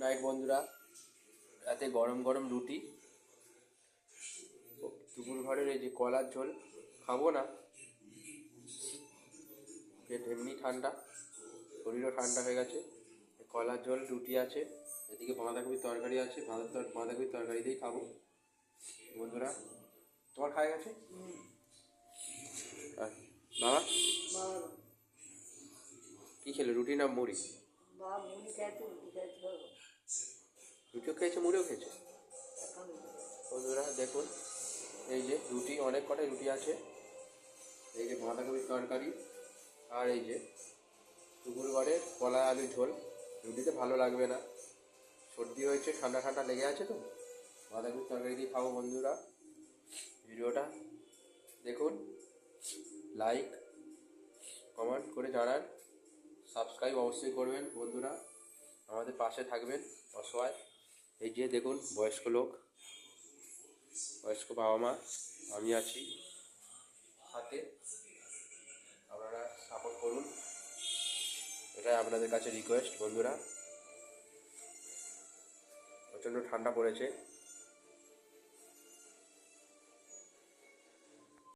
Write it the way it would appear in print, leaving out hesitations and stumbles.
Night বন্ধুরা। রাতে গরম গরম রুটি, দুপুর ঘরের এই যে কলার ঝোল খাবো না, পেট এমনি ঠান্ডা, শরীরও ঠান্ডা হয়ে গেছে। কলার ঝোল রুটি আছে, এদিকে বাঁধাকপির তরকারি আছে, বাঁধাকপির তরকারি দিয়েই খাবো বন্ধুরা। তোমার খাওয়া গেছে? আর বাবা কী খেলে, রুটি না মুড়ি? রুটিও খেয়েছে, মুড়িও খেয়েছে বন্ধুরা। দেখুন এই যে রুটি, অনেক কটাই রুটি আছে, এই যে বাঁধাকপির তরকারি, আর এই যে দুপুরবারের কলা আলুর ঝোল। রুটিতে ভালো লাগবে না, সর্দি হয়েছে, ঠান্ডা ঠান্ডা লেগে আছে, তো বাঁধাকপির তরকারি দিয়ে খাবো বন্ধুরা। ভিডিওটা দেখুন, লাইক কমেন্ট করে জানান, সাবস্ক্রাইব অবশ্যই করবেন বন্ধুরা, আমাদের পাশে থাকবেন অসহায়। এই যে দেখুন বয়স্ক লোক, বয়স্ক বাবা মা, আমি আছি সাথে, আপনারা সাপোর্ট করুন, এটাই আপনাদের কাছে রিকোয়েস্ট বন্ধুরা। প্রচণ্ড ঠান্ডা পড়েছে।